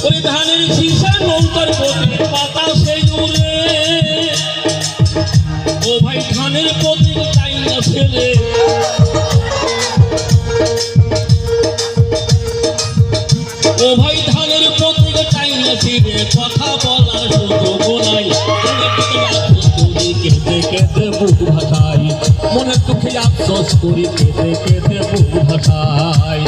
ওই ধানের শীষে নৌকার প্রতি পাতা সেই উড়ে ও ভাই ধানের প্রতি চাই না ফেলে ও ভাই ধানের প্রতি চাই না ফিরে কথা বলার সুযোগ নাই কেঁদে কেঁদে বুক ভাসাই মনে দুঃখে আফসোস করি কেঁদে কেঁদে বুক ভাসাই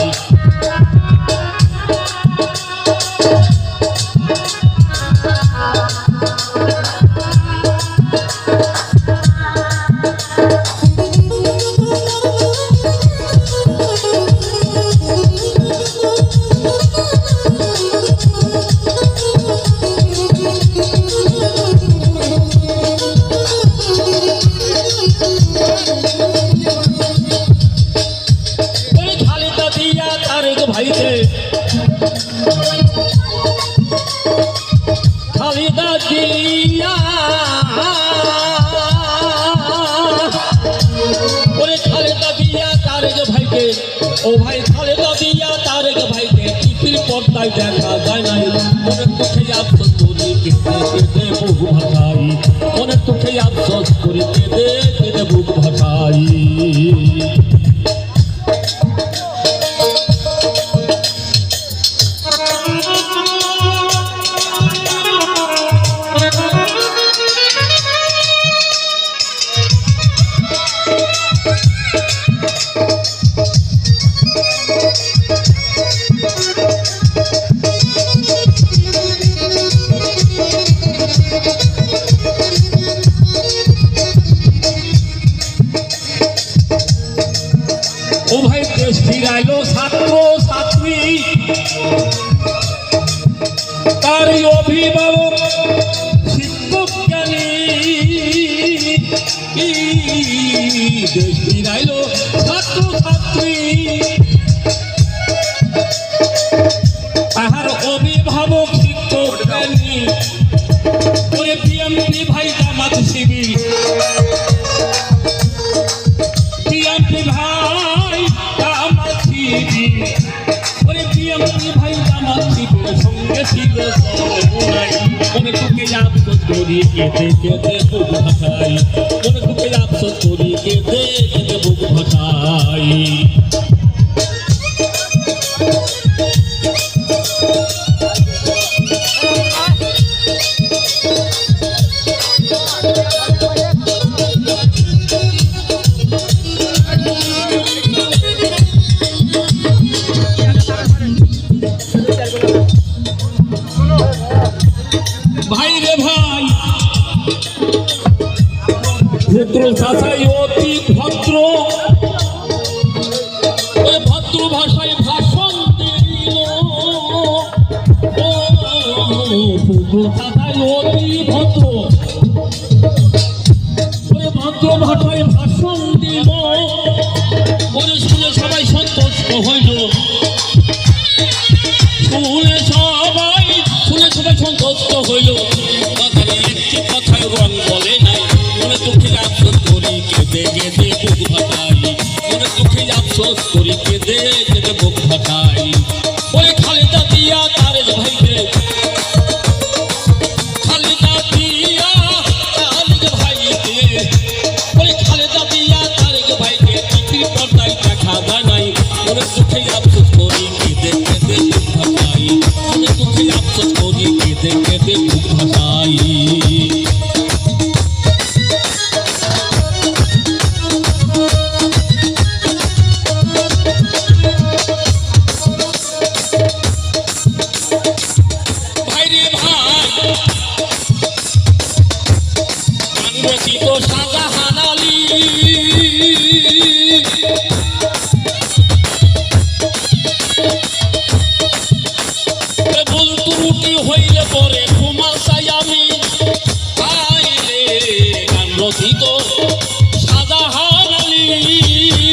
খালিদা জিয়া ওরে খালেদা দিয়া তারেক ভাইকে ও ভাই খালেদা দিয়া তারেক ভাইকে টিভির পর্দায় দেখা যায় নাই মনের দুঃখে আফসোস করি কেঁদে কেঁদে বুক ভাসাই মনের দুঃখে আফসোস করি কেঁদে কেঁদে বুক ভাসাই ও ভাই দেশ ফিরাইলো ছাত্র ছাত্রী তার অভিভাবক শিক্ষক জ্ঞানী দেশ ফিরাইলো ছাত্র ছাত্রী তাহার অভিভাবক শিক্ষক জ্ঞানী ওরে বিএমপি ভাই জামাত শিবির বিএমপি ভাই জামাত শিবির ওরে বিএমপি ভাই জামাত শিবিরের সঙ্গে ছিল সবাই মনে দুঃখে আফসোস করি কেঁদে কেঁদে বুক ভাসাই মনে দুঃখে আফসোস করি কেঁদে কেঁদে বুক ভাসাই ভাই রে ভাই ভদ্র ভাষায় অতি ভদ্র ওই ভদ্র ভাষায় ভাষণ দিল ভদ্র ভাষায় অতি ভদ্র ওই ভদ্র ভাষায় ভাষণ দিল ওরে শুনে সবাই সন্তুষ্ট হইল শুনে সবাই সন্তুষ্ট হইল একটি কথায় রং বলে নাই মনে দুঃখে আফসোস করি কেঁদে কেঁদে বুক ভাসাই মনে দুঃখে আফসোস করি কেঁদে কেঁদে বুক ভাসাই ওরে খালেদা দিয়া তারেক ভাইকে খালেদা দিয়া তারেক ভাইকে ওরে খালেদা দিয়া তারেক ভাইকে টিভির পর্দায় দেখা যায় নাই মনে দুঃখে আফসোস করি কেঁদে কেঁদে বুক ভাসাই মনে দুঃখে আফসোস করি কেঁদে কেঁদে বুক ভাসাই শাহজাহান আলী ভুল ত্রুটি হইলে পরে ক্ষমা চাই আমি গান রচিত শাহজাহান আলী